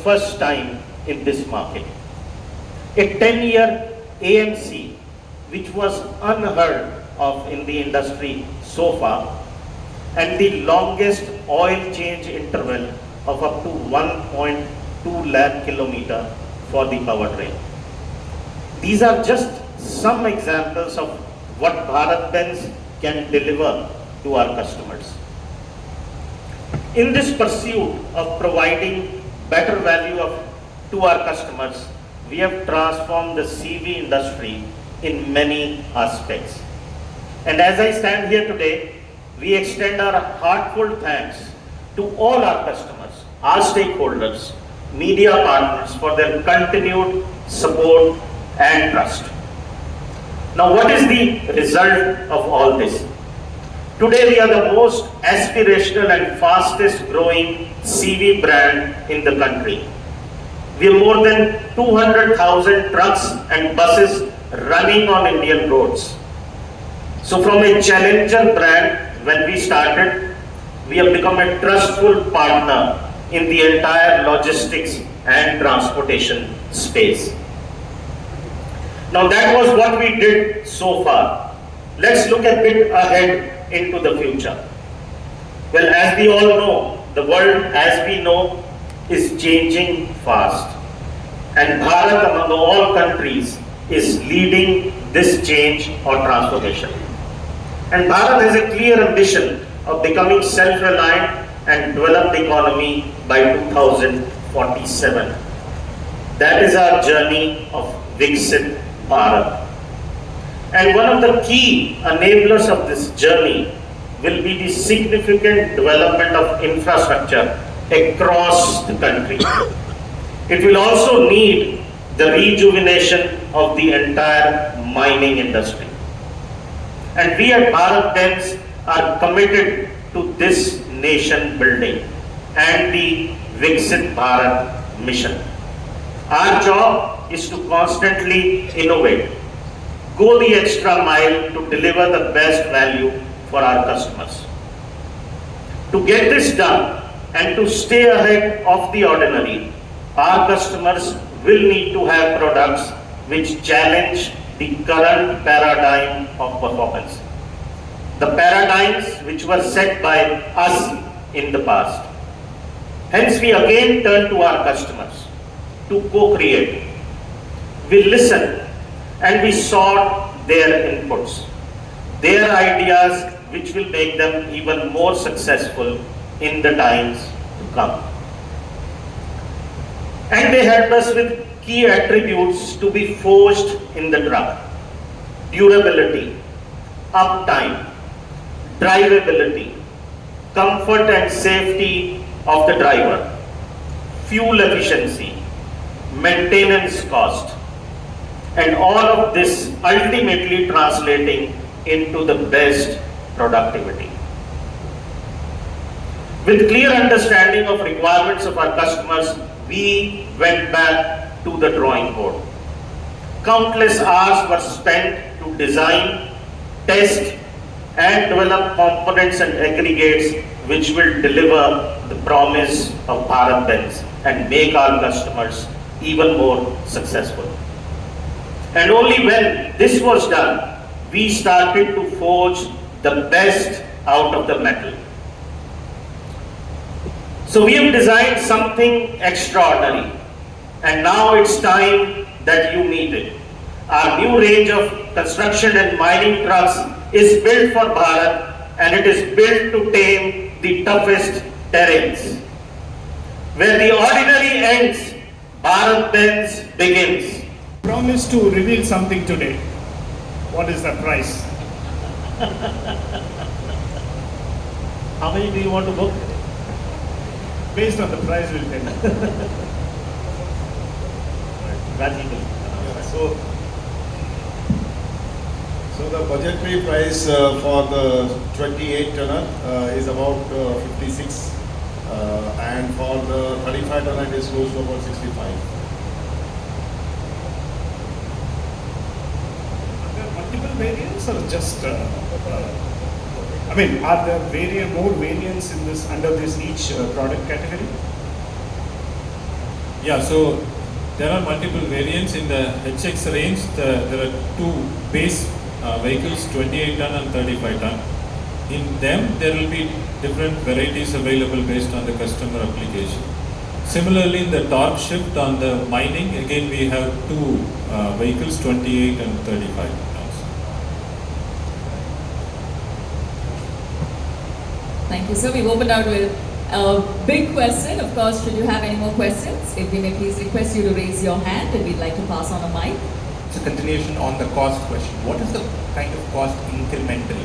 first time in this market. A 10-year AMC, which was unheard of in the industry so far, and the longest oil change interval of up to 1.2 lakh kilometer for the powertrain. These are just some examples of what BharatBenz can deliver to our customers. In this pursuit of providing better value to our customers, we have transformed the CV industry in many aspects. And as I stand here today, we extend our heartfelt thanks to all our customers, our stakeholders, media partners for their continued support and trust. Now, what is the result of all this? Today, we are the most aspirational and fastest growing CV brand in the country. We have more than 200,000 trucks and buses running on Indian roads. So from a challenger brand, when we started, we have become a trustful partner in the entire logistics and transportation space. Now that was what we did so far. Let's look a bit ahead into the future. Well, as we all know, the world as we know is changing fast. And Bharat among all countries is leading this change or transformation. And Bharat has a clear ambition of becoming self-reliant and developed economy by 2047. That is our journey of Viksit Bharat. And one of the key enablers of this journey will be the significant development of infrastructure across the country. It will also need the rejuvenation of the entire mining industry. And we at BharatBenz are committed to this nation building and the Viksit Bharat mission. Our job is to constantly innovate, go the extra mile to deliver the best value for our customers. To get this done and to stay ahead of the ordinary, our customers will need to have products which challenge the current paradigm of performance. The paradigms which were set by us in the past. Hence, we again turn to our customers to co-create. We listen and we sought their inputs, their ideas which will make them even more successful in the times to come. And they helped us with key attributes to be forged in the truck: durability, uptime, drivability, comfort and safety of the driver, fuel efficiency, maintenance cost, and all of this ultimately translating into the best productivity. With clear understanding of requirements of our customers, we went back to the drawing board. Countless hours were spent to design, test, and develop components and aggregates which will deliver the promise of BharatBenz and make our customers even more successful. And only when this was done, we started to forge the best out of the metal. So we have designed something extraordinary, and now it's time that you meet it. Our new range of construction and mining trucks is built for Bharat, and it is built to tame the toughest terrains. Where the ordinary ends, BharatBenz begins. Promise to reveal something today. What is the price? How many do you want to book? Based on the price, we'll tell you. Rajini. So the budgetary price for the 28 tonner is about 56, and for the 35 tonner it is close to about 65. Are there multiple variants or just? I mean, are there more variants in this under this each product category? Yeah, so there are multiple variants in the HX range. There are two base vehicles, 28 ton and 35 ton. In them, there will be different varieties available based on the customer application. Similarly, in the Torqshift on the mining, again we have two vehicles, 28 and 35 tons. Thank you, sir. We've opened out with a big question. Of course, should you have any more questions, if we may please request you to raise your hand and we'd like to pass on a mic. It's a continuation on the cost question. What is the kind of cost incremental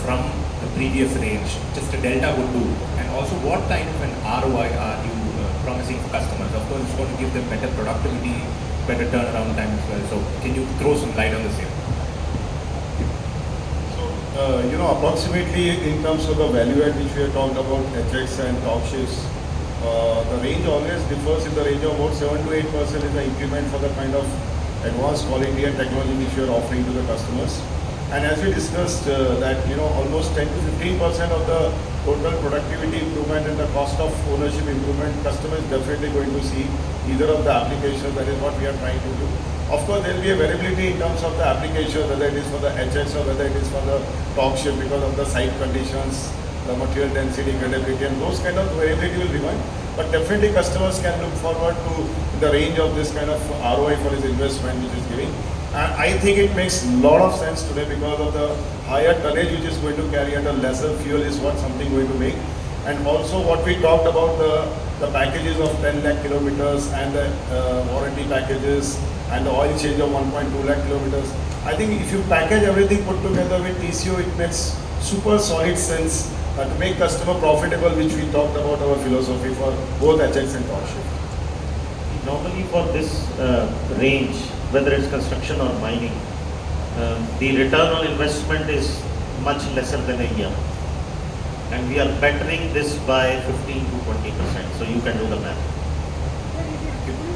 from the previous range? Just a delta would do. And also, what kind of an ROI are you promising for customers? Of course, it's going to give them better productivity, better turnaround time as well. So, can you throw some light on the same? Approximately in terms of the value add which we have talked about, HX and Torqshifts, the range always differs in the range of about 7 to 8% is the increment for the kind of advanced quality and technology which we are offering to the customers. And as we discussed that, almost 10 to 15% of the total productivity improvement and the cost of ownership improvement, customer is definitely going to see either of the applications. That is what we are trying to do. Of course, there will be a variability in terms of the application, whether it is for the HX or whether it is for the Torqshift because of the site conditions, the material density, credibility, and those kind of variability will remain. But definitely customers can look forward to the range of this kind of ROI for his investment which is giving. And I think it makes a lot of sense today because of the higher tonnage which is going to carry at a lesser fuel is what something going to make. And also what we talked about the packages of 10 lakh kilometers and the warranty packages and the oil change of 1.2 lakh kilometers. I think if you package everything put together with TCO, it makes super solid sense to make customer profitable, which we talked about our philosophy for both HX and Torqshift. Normally for this range, whether it's construction or mining, the return on investment is much lesser than a year. And we are bettering this by 15 to 20%. So you can do the math.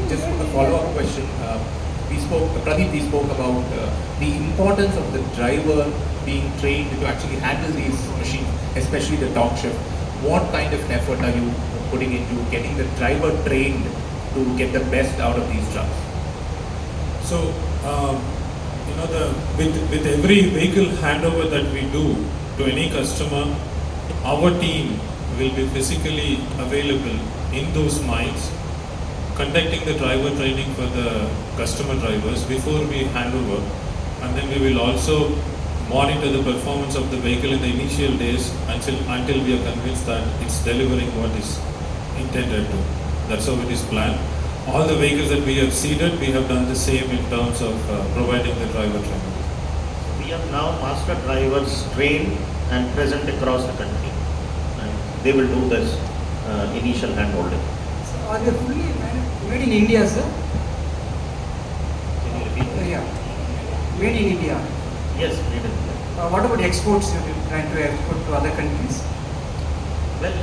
Just a follow-up question. Pradeep, we spoke about the importance of the driver being trained to actually handle these machines, especially the Torqshift. What kind of effort are you putting into getting the driver trained to get the best out of these trucks? So, with every vehicle handover that we do to any customer, our team will be physically available in those mines, conducting the driver training for the customer drivers before we hand over, and then we will also monitor the performance of the vehicle in the initial days until we are convinced that it's delivering what is intended to. That's how it is planned. All the vehicles that we have seeded, we have done the same in terms of providing the driver training. We have now master drivers trained and present across the country. And they will do this initial handholding. So are they fully made in India, sir? Can you repeat? Yeah, made in India. Yes, made in India. What about exports? You're trying to export to other countries? Well,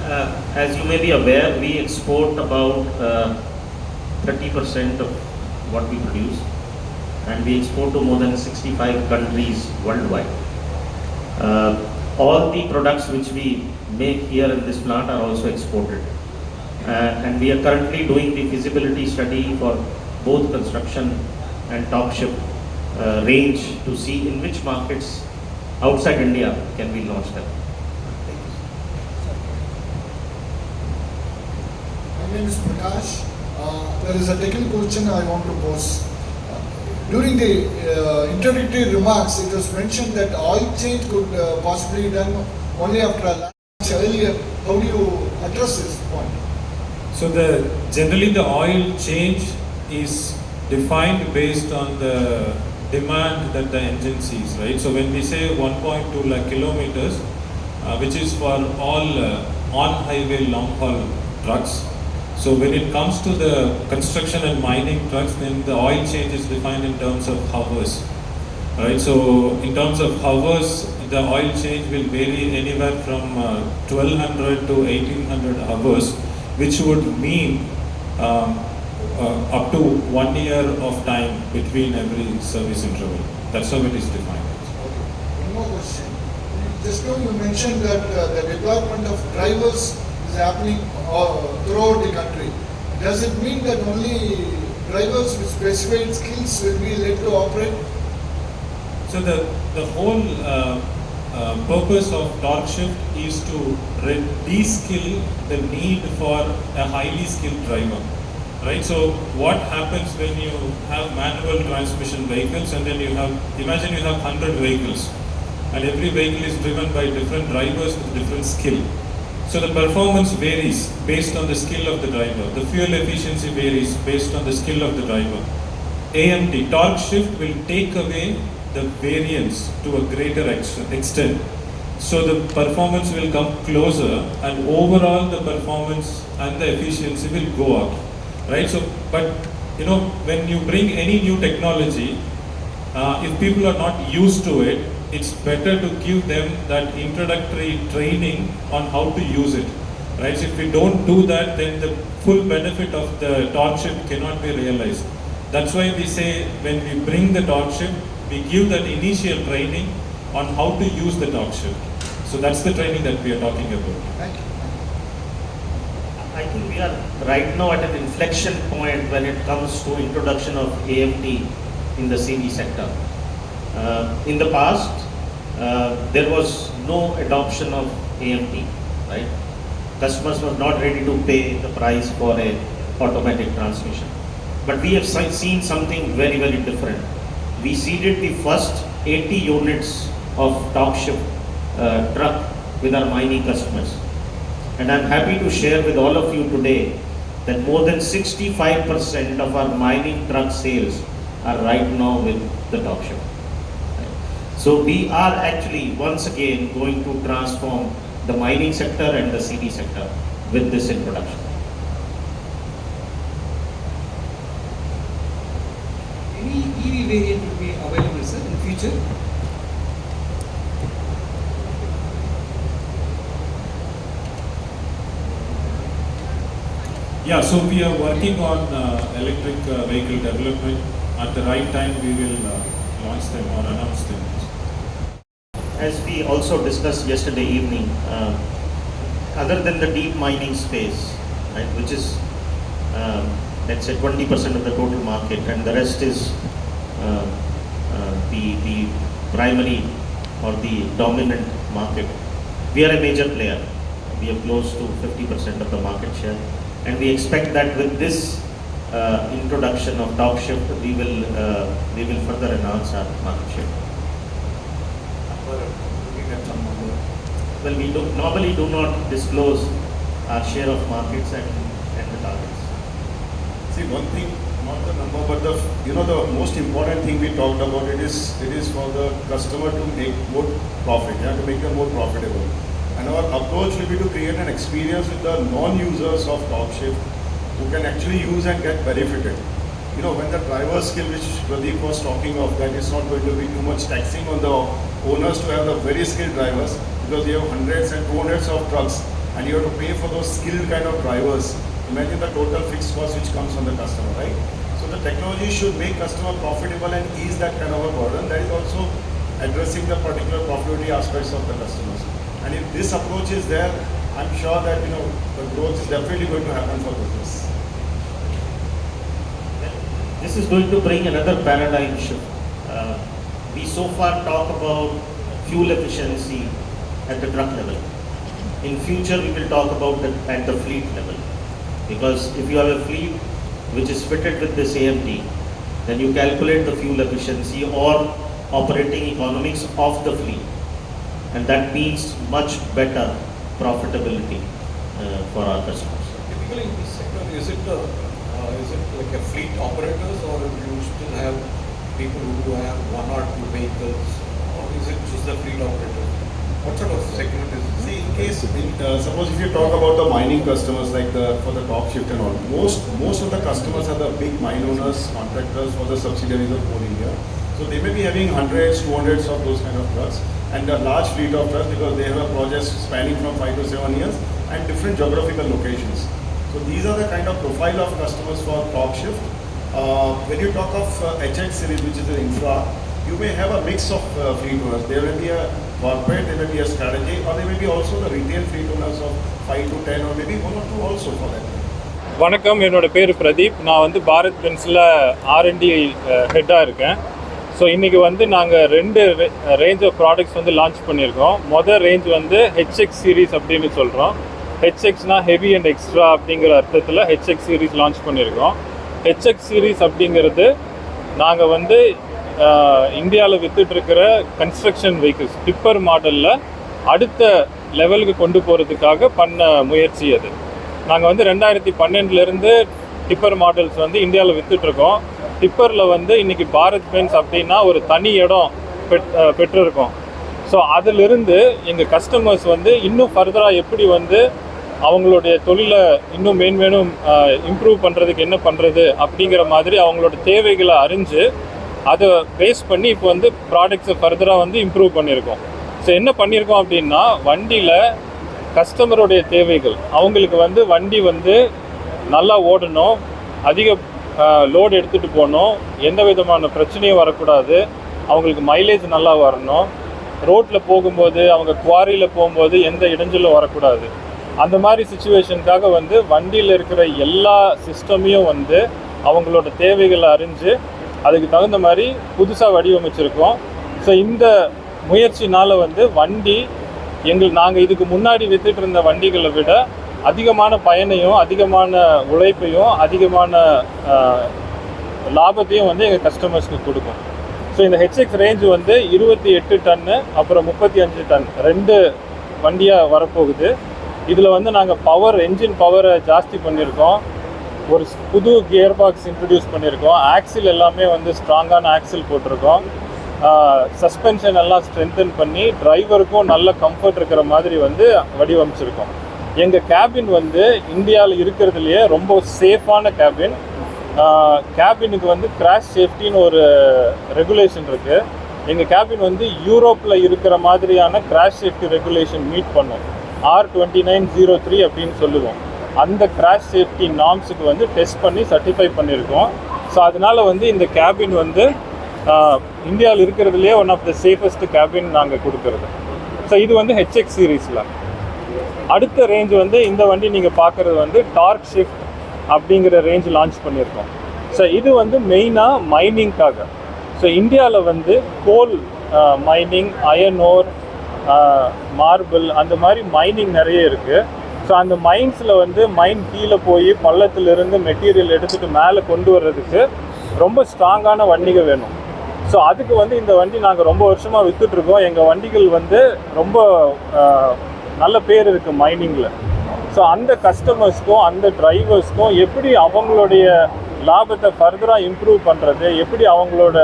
as you may be aware, we export about 30% of what we produce, and we export to more than 65 countries worldwide. All the products which we make here in this plant are also exported. And we are currently doing the feasibility study for both construction and Torqshift range to see in which markets outside India can we launch them. My name is Prakash. There is a technical question I want to pose. During the introductory remarks, it was mentioned that oil change could possibly be done only after a launch earlier. How do you address this point? So generally the oil change is defined based on the demand that the engine sees, right? So when we say 1.2 lakh kilometers, which is for all on-highway long-haul trucks. So when it comes to the construction and mining trucks, then the oil change is defined in terms of hours, right? So in terms of hours, the oil change will vary anywhere from 1200 to 1800 hours, which would mean up to 1 year of time between every service interval. That's how it is defined. Okay. One more question. Just now you mentioned that the deployment of drivers is happening throughout the country. Does it mean that only drivers with specified skills will be let to operate? So the whole purpose of TorqShift is to de-skill the need for a highly skilled driver, right? So what happens when you have manual transmission vehicles and then imagine you have 100 vehicles and every vehicle is driven by different drivers with different skill. So the performance varies based on the skill of the driver. The fuel efficiency varies based on the skill of the driver. AMT, TorqShift, will take away the variance to a greater extent. So the performance will come closer and overall the performance and the efficiency will go up, right? So, but when you bring any new technology, if people are not used to it, it's better to give them that introductory training on how to use it, right? So if we don't do that, then the full benefit of the TorqShift cannot be realized. That's why we say when we bring the TorqShift, we give that initial training on how to use the TorqShift. So that's the training that we are talking about. Thank you. I think we are right now at an inflection point when it comes to introduction of AMT in the CV sector. In the past, there was no adoption of AMT, right? Customers were not ready to pay the price for a automatic transmission. But we have seen something very, very different. We seeded the first 80 units of TorqShift truck with our mining customers. And I'm happy to share with all of you today that more than 65% of our mining truck sales are right now with the TorqShift. So we are actually once again going to transform the mining sector and the CD sector with this introduction. Any EV variant will be available, sir, in future? Yeah, so we are working on electric vehicle development. At the right time, we will launch them or announce them. As we also discussed yesterday evening, other than the deep mining space, right, which is let's say 20% of the total market, and the rest is the primary or the dominant market, we are a major player. We are close to 50% of the market share, and we expect that with this introduction of TorqShift, we will further enhance our market share. Well, we normally do not disclose our share of markets and the targets. See, one thing, not the number, but the most important thing we talked about, it is for the customer to make more profit, to make them more profitable. And our approach will be to create an experience with the non-users of TorqShift who can actually use and get benefited. When the driver skill, which Pradeep was talking of, that is not going to be too much taxing on the owners to have the very skilled drivers, because you have hundreds and 200s of trucks and you have to pay for those skilled kind of drivers. Imagine the total fixed cost which comes on the customer, right? So the technology should make customer profitable and ease that kind of a burden. That is also addressing the particular profitability aspects of the customers. And if this approach is there, I'm sure that the growth is definitely going to happen for business. This is going to bring another paradigm shift. We so far talk about fuel efficiency at the truck level. In future, we will talk about it at the fleet level. Because if you have a fleet which is fitted with this AMT, then you calculate the fuel efficiency or operating economics of the fleet. And that means much better profitability for our customers. Typically in this sector, is it like a fleet operators, or you still have people who have one or two vehicles, or is it just the fleet operators? What sort of segment is it? See, in case, suppose if you talk about the mining customers, like for the TorqShift and all, most of the customers are the big mine owners, contractors for the subsidiaries of Coal India. So they may be having hundreds, 200s of those kind of trucks, and a large fleet of trucks because they have a project spanning from 5 to 7 years and different geographical locations. So these are the kind of profile of customers for TorqShift. When you talk of HX series, which is an infra, you may have a mix of fleet owners. There may be a corporate, there may be a strategy, or there may be also the retail fleet owners of 5 to 10, or maybe 1 or 2 also for that. வணக்கம், என்னோட பேர் பிரதீப். நான் வந்து Bharat pencil R&D ஹெட்டாக இருக்கேன். So இன்றைக்கி வந்து நாங்கள் 2 range of products வந்து லான்ச் பண்ணியிருக்கோம். மொதல் ரேஞ்ச் வந்து HX சீரீஸ் அப்படின்னு சொல்கிறோம். HXனால் ஹெவி அண்ட் எக்ஸ்ட்ரா அப்படிங்கிற அர்த்தத்தில் HX சீரீஸ் லான்ச் பண்ணியிருக்கோம். HX சீரீஸ் அப்படிங்கிறது நாங்கள் வந்து இந்தியாவில் விற்றுட்ருக்கிற கன்ஸ்ட்ரக்ஷன் வெஹிக்கிள்ஸ் டிப்பர் மாடலில் அடுத்த லெவலுக்கு கொண்டு போகிறதுக்காக பண்ண முயற்சி அது. நாங்கள் வந்து 2012 டிப்பர் மாடல்ஸ் வந்து இந்தியாவில் விற்றுட்ருக்கோம். டிப்பரில் வந்து இன்றைக்கி பாரத் பென்ஸ் அப்படின்னா ஒரு தனி இடம் பெற்றிருக்கோம். ஸோ அதிலிருந்து எங்கள் கஸ்டமர்ஸ் வந்து இன்னும் ஃபர்தராக எப்படி வந்து அவங்களுடைய தொழிலை இன்னும் மேன்மேலும் இம்ப்ரூவ் பண்ணுறதுக்கு என்ன பண்ணுறது அப்படிங்கிற மாதிரி அவங்களோட தேவைகளை அறிஞ்சு அதை பேஸ் பண்ணி இப்போ வந்து ப்ராடக்ட்ஸை ஃபர்தராக வந்து இம்ப்ரூவ் பண்ணியிருக்கோம். ஸோ என்ன பண்ணியிருக்கோம் அப்படின்னா, வண்டியில் கஸ்டமருடைய தேவைகள், அவங்களுக்கு வந்து வண்டி வந்து நல்லா ஓடணும், அதிக லோடு எடுத்துகிட்டு போகணும், எந்த விதமான பிரச்சனையும் வரக்கூடாது, அவங்களுக்கு மைலேஜ் நல்லா வரணும், ரோட்டில் போகும்போது அவங்க குவாரியில் போகும்போது எந்த இடைஞ்சலும் வரக்கூடாது. அந்த மாதிரி சுச்சுவேஷனுக்காக வந்து வண்டியில் இருக்கிற எல்லா சிஸ்டமையும் வந்து அவங்களோட தேவைகளை அறிஞ்சு அதுக்கு தகுந்த மாதிரி புதுசாக வடிவமைச்சிருக்கோம். ஸோ இந்த முயற்சினால் வந்து வண்டி நாங்கள் இதுக்கு முன்னாடி விற்றுட்டு இருந்த வண்டிகளை விட அதிகமான பயனையும் அதிகமான உழைப்பையும் அதிகமான லாபத்தையும் வந்து எங்கள் கஸ்டமர்ஸ்க்கு கொடுக்கும். ஸோ இந்த HX ரேஞ்சு வந்து 28 டன்னு அப்புறம் 35 டன் 2 வண்டியாக வரப்போகுது. இதில் வந்து நாங்கள் என்ஜின் பவரை ஜாஸ்தி பண்ணியிருக்கோம், ஒரு புது கியர் பாக்ஸ் இன்ட்ரடியூஸ் பண்ணியிருக்கோம், ஆக்சில் எல்லாமே வந்து ஸ்ட்ராங்கான ஆக்சில் போட்டிருக்கோம், சஸ்பென்ஷன் எல்லாம் ஸ்ட்ரென்தன் பண்ணி டிரைவருக்கும் நல்ல கம்ஃபர்ட் இருக்கிற மாதிரி வந்து வடிவமைச்சிருக்கோம். எங்கள் கேபின் வந்து இந்தியாவில் இருக்கிறதுலையே ரொம்ப சேஃபான கேபின். கேபினுக்கு வந்து கிராஷ் சேஃப்டின்னு ஒரு ரெகுலேஷன் இருக்குது. எங்கள் கேபின் வந்து யூரோப்பில் இருக்கிற மாதிரியான கிராஷ் சேஃப்டி ரெகுலேஷன் மீட் பண்ணும். R2903 அப்படின்னு சொல்லுவோம். அந்த கிராஷ் சேஃப்டி நார்ம்ஸுக்கு வந்து டெஸ்ட் பண்ணி சர்டிஃபை பண்ணியிருக்கோம். ஸோ அதனால் வந்து இந்த கேபின் வந்து இந்தியாவில் இருக்கிறதுலே one of the safest cabin நாங்கள் கொடுக்கறது. ஸோ இது வந்து HX சீரீஸில். அடுத்த ரேஞ்ச் வந்து இந்த வண்டி நீங்கள் பார்க்குறது வந்து டார்க்ஷிஃப்ட் அப்படிங்கிற ரேஞ்ச் லான்ச் பண்ணியிருக்கோம். ஸோ இது வந்து மெயினாக மைனிங்காக. ஸோ இந்தியாவில் வந்து coal mining, iron ore, marble, அந்த மாதிரி மைனிங் நிறைய இருக்குது. ஸோ அந்த மைன்ஸில் வந்து மைன் கீழே போய் பள்ளத்திலிருந்து மெட்டீரியல் எடுத்துகிட்டு மேலே கொண்டு வர்றதுக்கு ரொம்ப ஸ்ட்ராங்கான வண்டிகள் வேணும். ஸோ அதுக்கு வந்து இந்த வண்டி நாங்கள் ரொம்ப வருஷமாக விற்றுட்ருக்கோம். எங்கள் வண்டிகள் வந்து ரொம்ப நல்ல பேர் இருக்குது மைனிங்கில். ஸோ அந்த கஸ்டமர்ஸ்க்கும் அந்த டிரைவர்ஸ்க்கும் எப்படி அவங்களுடைய லாபத்தை ஃபர்தராக இம்ப்ரூவ் பண்ணுறது, எப்படி அவங்களோட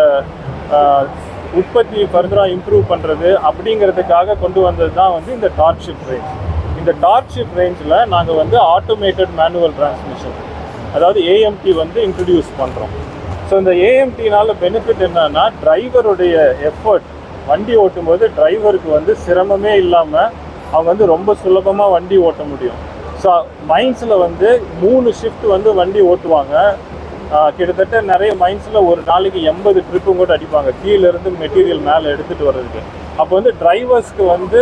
உற்பத்தி ஃபர்தராக இம்ப்ரூவ் பண்ணுறது அப்படிங்கிறதுக்காக கொண்டு வந்தது தான் வந்து இந்த டார்க்ஷிஃப்ட் ரேஞ்ச். இந்த டார்க்ஷிஃப்ட் ரேஞ்சில் நாங்கள் வந்து ஆட்டோமேட்டட் மேனுவல் டிரான்ஸ்மிஷன், அதாவது AMT வந்து இன்ட்ரடியூஸ் பண்ணுறோம். ஸோ இந்த AMTனால் பெனிஃபிட் என்னன்னா, டிரைவருடைய எஃபர்ட், வண்டி ஓட்டும்போது டிரைவருக்கு வந்து சிரமமே இல்லாமல் அவங்க வந்து ரொம்ப சுலபமாக வண்டி ஓட்ட முடியும். ஸோ மைன்ஸில் வந்து 3 ஷிஃப்ட் வந்து வண்டி ஓட்டுவாங்க. கிட்டத்தட்ட நிறைய மைன்ஸில் ஒரு நாளைக்கு 80 ட்ரிப்பும் கூட அடிப்பாங்க, கீழேருந்து மெட்டீரியல் மேலே எடுத்துகிட்டு வர்றதுக்கு. அப்போ வந்து டிரைவர்ஸ்க்கு வந்து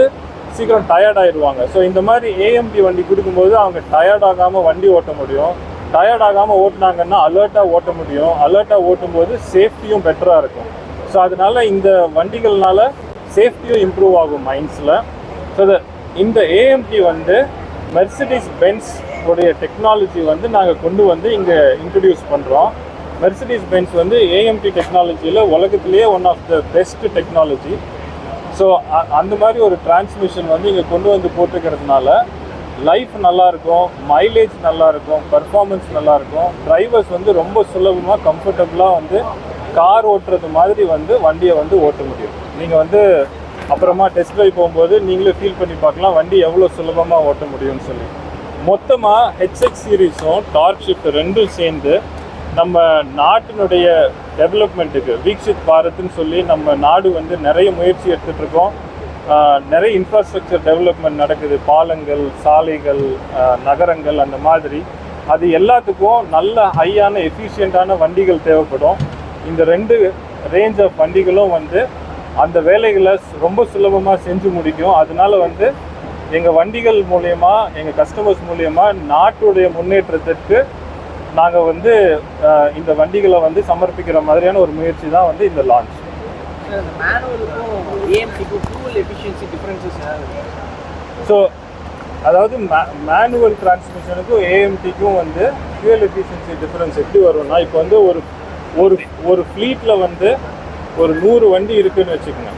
சீக்கிரம் டயர்ட் ஆகிடுவாங்க. ஸோ இந்த மாதிரி AMT வண்டி கொடுக்கும்போது அவங்க டயர்ட் ஆகாமல் வண்டி ஓட்ட முடியும். டயர்ட் ஆகாமல் ஓட்டினாங்கன்னா அலர்ட்டாக ஓட்ட முடியும். அலர்ட்டாக ஓட்டும்போது சேஃப்டியும் பெட்டராக இருக்கும். ஸோ அதனால் இந்த வண்டிகள்னால சேஃப்டியும் இம்ப்ரூவ் ஆகும் மைன்ஸில். ஸோ இந்த AMT வந்து மெர்சிடிஸ் பென்ஸ் உடைய டெக்னாலஜி வந்து நாங்கள் கொண்டு வந்து இங்கே இன்ட்ரடியூஸ் பண்ணுறோம். மெர்சிடிஸ் பென்ஸ் வந்து AMT டெக்னாலஜியில் உலகத்திலேயே one of the best technology. So அந்த மாதிரி ஒரு டிரான்ஸ்மிஷன் வந்து இங்கே கொண்டு வந்து போட்டுக்கிறதுனால லைஃப் நல்லாயிருக்கும், மைலேஜ் நல்லாயிருக்கும், பர்ஃபார்மன்ஸ் நல்லாயிருக்கும். டிரைவர்ஸ் வந்து ரொம்ப சுலபமாக கம்ஃபர்டபுளாக வந்து கார் ஓட்டுறது மாதிரி வந்து வண்டியை வந்து ஓட்ட முடியும். நீங்கள் வந்து அப்புறமா டெஸ்ட் ட்ரைவ் போகும்போது நீங்களே ஃபீல் பண்ணி பார்க்கலாம் வண்டி எவ்வளோ சுலபமாக ஓட்ட முடியும்னு சொல்லி. மொத்தமாக HX சீரீஸும் டார்க்ஷிஃப்ட் ரெண்டும் சேர்ந்து நம்ம நாட்டினுடைய டெவலப்மெண்ட்டுக்கு வீக்ஷித் பாரத்னு சொல்லி நம்ம நாடு வந்து நிறைய முயற்சி எடுத்துகிட்ருக்கோம். நிறைய இன்ஃப்ராஸ்ட்ரக்சர் டெவலப்மெண்ட் நடக்குது, பாலங்கள், சாலைகள், நகரங்கள், அந்த மாதிரி. அது எல்லாத்துக்கும் நல்ல ஹையான எஃபிஷியண்ட்டான வண்டிகள் தேவைப்படும். இந்த 2 ரேஞ்ச் ஆஃப் வண்டிகளும் வந்து அந்த வேலைகளை ரொம்ப சுலபமாக செஞ்சு முடிக்கும். அதனால வந்து எங்கள் வண்டிகள் மூலயமா, எங்கள் கஸ்டமர்ஸ் மூலயமா நாட்டுடைய முன்னேற்றத்திற்கு நாங்கள் வந்து இந்த வண்டிகளை வந்து சமர்ப்பிக்கிற மாதிரியான ஒரு முயற்சி தான் வந்து இந்த லான்ச். ஸோ அதாவது மேனுவல் டிரான்ஸ்மிஷனுக்கும் ஏஎம்டிக்கும் வந்து ஃபியூயல் எஃபிஷியன்சி டிஃப்ரென்ஸ் எப்படி வரும்னா, இப்போ வந்து ஒரு ஃப்ளீட்டில் வந்து ஒரு 100 வண்டி இருக்குதுன்னு வச்சுக்கோங்க.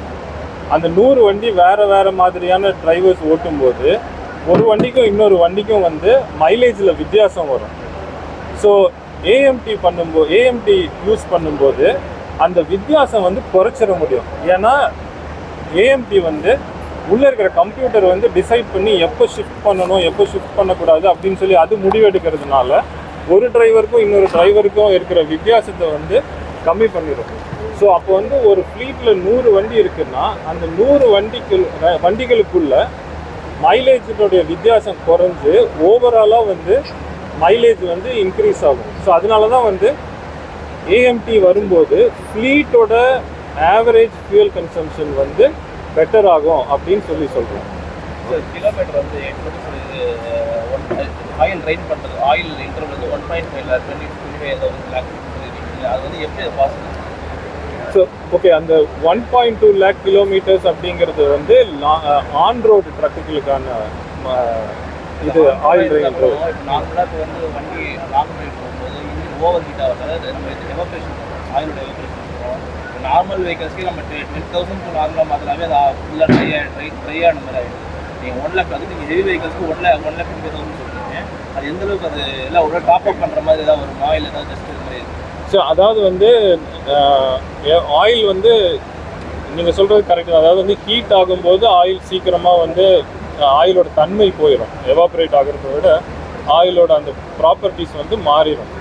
அந்த 100 வண்டி வேறு மாதிரியான டிரைவர்ஸ் ஓட்டும்போது ஒரு வண்டிக்கும் இன்னொரு வண்டிக்கும் வந்து மைலேஜில் வித்தியாசம் வரும். ஸோ ஏஎம்டி யூஸ் பண்ணும்போது அந்த வித்தியாசம் வந்து குறைச்சிட முடியும். ஏன்னா ஏஎம்டி வந்து உள்ளே இருக்கிற கம்ப்யூட்டர் வந்து டிசைட் பண்ணி எப்போ ஷிஃப்ட் பண்ணணும் எப்போ ஷிஃப்ட் பண்ணக்கூடாது அப்படின்னு சொல்லி அது முடிவெடுக்கிறதுனால ஒரு டிரைவருக்கும் இன்னொரு டிரைவருக்கும் இருக்கிற வித்தியாசத்தை வந்து கம்மி பண்ணிடும். ஸோ அப்போ வந்து ஒரு ஃப்ளீட்டில் 100 வண்டி இருக்குன்னா அந்த 100 வண்டிகளுக்குள்ள மைலேஜினுடைய வித்தியாசம் குறைஞ்சு ஓவராலாக வந்து மைலேஜ் வந்து இன்க்ரீஸ் ஆகும். ஸோ அதனால தான் வந்து ஏஎம்டி வரும்போது ஃப்ளீட்டோட ஆவரேஜ் ஃபியூயல் கன்சம்ஷன் வந்து பெட்டர் ஆகும் அப்படின்னு சொல்கிறோம். கிலோமீட்டர் வந்து ஆயில் ட்ரைன் பண்ணுறது, ஆயில் இன்டர்வல் வந்து 1.5 லேக் 25 லேக் அது வந்து எப்படி பாசிபிள்? ஸோ ஓகே, அந்த 1.2 லேக் கிலோமீட்டர்ஸ் அப்படிங்கிறது வந்து ஆன் ரோடு ட்ரக்குகளுக்கான இது ஆயில் ட்ரைன். நார்மலாக இப்போ வந்து வண்டி லாங் ரைட் போகும்போது இன்ஜின் ஓவர் ஹீட் ஆகுது. அதாவது நம்ம எவாப்ரேஷன் பண்ணுறோம், ஆயிலோட எவாப்ரேஷன் பண்ணுறோம். நார்மல் வெஹிக்கல்ஸ்க்கு நம்ம 10,000 நார்மலாக மாற்றினாவே அது ஃபுல்லாக ட்ரை ஆன மாதிரி ஆகிடும். நீங்கள் 1 லேக் அது நீங்கள் ஹெவி வெஹிக்கல்ஸ்க்கு 1 லேக் 25,000 சொல்கிறீங்க. அது எந்த அளவுக்கு அது எல்லாம் ஒரு டாப் அப் பண்ணுற மாதிரி ஏதாவது வருமா, இல்லை ஏதாவது ஜஸ்ட் இது மாதிரி? ஸோ அதாவது வந்து ஆயில் வந்து நீங்கள் சொல்கிறது கரெக்டு. அதாவது வந்து ஹீட் ஆகும்போது ஆயில் சீக்கிரமாக வந்து ஆயிலோட தன்மை போயிடும். எவாப்ரேட் ஆகிறத விட ஆயிலோட அந்த ப்ராப்பர்ட்டிஸ் வந்து மாறிடும்.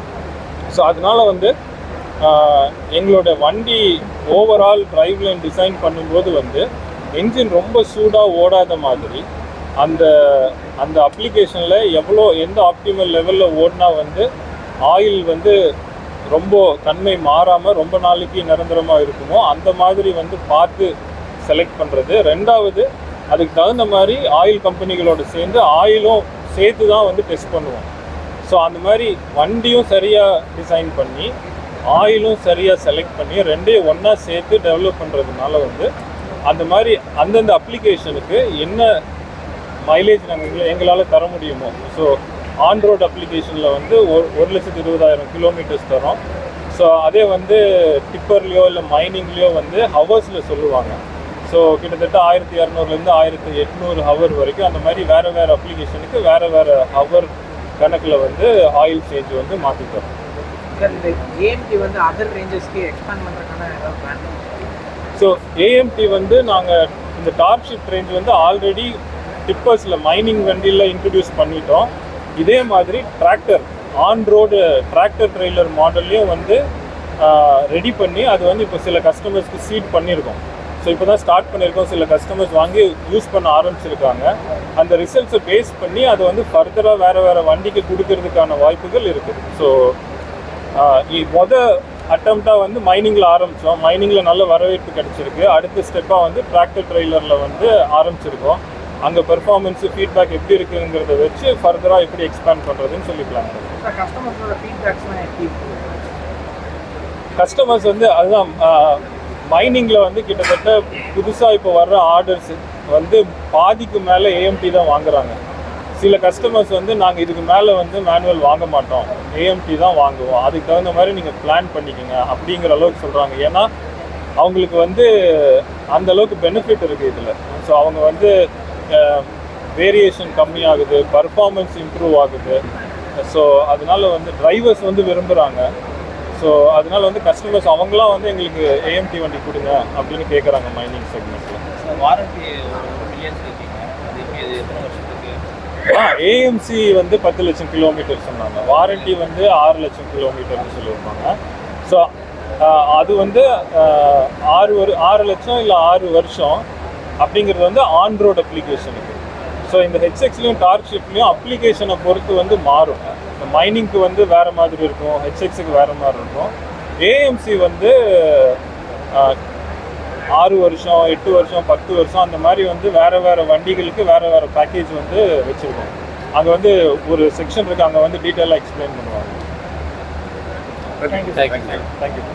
ஸோ அதனால வந்து எங்களோட வண்டி ஓவரால் டிரைவ் லைன் டிசைன் பண்ணும்போது வந்து என்ஜின் ரொம்ப சூடாக ஓடாத மாதிரி அந்த அப்ளிகேஷனில் எந்த ஆப்டிமல் லெவலில் ஓடினா வந்து ஆயில் வந்து ரொம்ப தன்மை மாறாமல் ரொம்ப நாளைக்கு நிரந்தரமாக இருக்குமோ அந்த மாதிரி வந்து பார்த்து செலக்ட் பண்ணுறது. ரெண்டாவது, அதுக்கு தகுந்த மாதிரி ஆயில் கம்பெனிகளோடு சேர்ந்து ஆயிலும் சேர்த்து தான் வந்து டெஸ்ட் பண்ணுவோம். ஸோ அந்த மாதிரி வண்டியும் சரியாக டிசைன் பண்ணி ஆயிலும் சரியாக செலக்ட் பண்ணி ரெண்டையும் ஒன்றா சேர்த்து டெவலப் பண்ணுறதுனால வந்து அந்த மாதிரி அந்தந்த அப்ளிகேஷனுக்கு என்ன மைலேஜ் எங்களால் தர முடியுமோ. ஸோ ஆன் ரோட் அப்ளிகேஷனில் வந்து 1,20,000 கிலோமீட்டர்ஸ் தரோம். ஸோ அதே வந்து டிப்பர்லேயோ இல்லை மைனிங்லேயோ வந்து ஹவர்ஸில் சொல்லுவாங்க. ஸோ கிட்டத்தட்ட 1200 1800 ஹவர் வரைக்கும் அந்த மாதிரி வேறு அப்ளிகேஷனுக்கு வேறு ஹவர் கணக்கில் வந்து ஆயில் சேஞ்ச் வந்து மாற்றி தரோம். சார், இந்த ஏஎம்டி வந்து அதர் ரேஞ்சஸ்க்கு எக்ஸ்பேண்ட் பண்ணுறதுக்கான ஏதாவது பிளான்? ஸோ ஏஎம்டி வந்து நாங்கள் இந்த டார்க்ஷிஃப்ட் ரேஞ்ச் வந்து ஆல்ரெடி டிப்பர்ஸில் மைனிங் வண்டியில் இன்ட்ரடியூஸ் பண்ணிட்டோம். இதே மாதிரி tractor on road tractor trailer மாடல்லையும் வந்து ரெடி பண்ணி அது வந்து இப்போ சில கஸ்டமர்ஸ்க்கு சீட் பண்ணியிருக்கோம். ஸோ இப்போ தான் ஸ்டார்ட் பண்ணியிருக்கோம். சில கஸ்டமர்ஸ் வாங்கி யூஸ் பண்ண ஆரம்பிச்சிருக்காங்க. அந்த ரிசல்ட்ஸை பேஸ் பண்ணி அதை வந்து ஃபர்தராக வேறு வண்டிக்கு கொடுக்கறதுக்கான வாய்ப்புகள் இருக்குது. ஸோ அட்டம்ப்டாக வந்து மைனிங்கில் ஆரம்பித்தோம். மைனிங்கில் நல்ல வரவேற்பு கிடச்சிருக்கு. அடுத்த ஸ்டெப்பாக வந்து டிராக்டர் ட்ரெய்லரில் வந்து ஆரம்பிச்சிருக்கோம். அங்கே பெர்ஃபார்மன்ஸு ஃபீட்பேக் எப்படி இருக்குங்கிறத வச்சு ஃபர்தராக எப்படி எக்ஸ்பேண்ட் பண்ணுறதுன்னு சொல்லி பிளான் பண்ணுறோம். கஸ்டமர்ஸ் வந்து அதுதான் மைனிங்கில் வந்து கிட்டத்தட்ட புதுசாக இப்போ வர்ற ஆர்டர்ஸ் வந்து பாதிக்கு மேலே ஏஎம்டி தான் வாங்குறாங்க. சில கஸ்டமர்ஸ் வந்து நாங்கள் இதுக்கு மேலே வந்து மேனுவல் வாங்க மாட்டோம், ஏஎம்டி தான் வாங்குவோம், அதுக்கு தகுந்த மாதிரி நீங்கள் பிளான் பண்ணிக்கோங்க அப்படிங்கிற அளவுக்கு சொல்கிறாங்க. ஏன்னா அவங்களுக்கு வந்து அந்தளவுக்கு பெனிஃபிட் இருக்குது இதில். ஸோ அவங்க வந்து வேரியேஷன் கம்மியாகுது, பர்ஃபார்மன்ஸ் இம்ப்ரூவ் ஆகுது. ஸோ அதனால் வந்து டிரைவர்ஸ் வந்து விரும்புகிறாங்க. ஸோ அதனால வந்து கஸ்டமர்ஸ் அவங்களாம் வந்து எங்களுக்கு ஏஎம்டி வண்டி கொடுங்க அப்படின்னு கேட்குறாங்க மைனிங் செக்மெண்ட்டில். வாரண்டி ஏஎம்சி வந்து 10 லட்சம் கிலோமீட்டர் சொன்னாங்க. வாரண்டி வந்து 6 லட்சம் கிலோமீட்டர்னு சொல்லியிருப்பாங்க. ஸோ அது வந்து 6 லட்சம் இல்லை 6 வருஷம் அப்படிங்கிறது வந்து ஆன் ரோட் அப்ளிகேஷனுக்கு. ஸோ இந்த ஹெச்எக்ஸ்லையும் டார்க்ஷிஃப்ட்லையும் அப்ளிகேஷனை பொறுத்து வந்து மாறும். மைனிங்க்கு வந்து வேறு மாதிரி இருக்கும், ஹெச்எக்ஸுக்கு வேறு மாதிரி இருக்கும். ஏஎம்சி வந்து 6 வருஷம் 8 வருஷம் 10 வருஷம் அந்த மாதிரி வந்து வேறு வண்டிகளுக்கு வேறு பேக்கேஜ் வந்து வச்சுருக்கோம். அங்கே வந்து ஒரு செக்ஷன் இருக்குது, அங்கே வந்து டீட்டெயிலாக எக்ஸ்பிளைன் பண்ணுவாங்க. Thank you.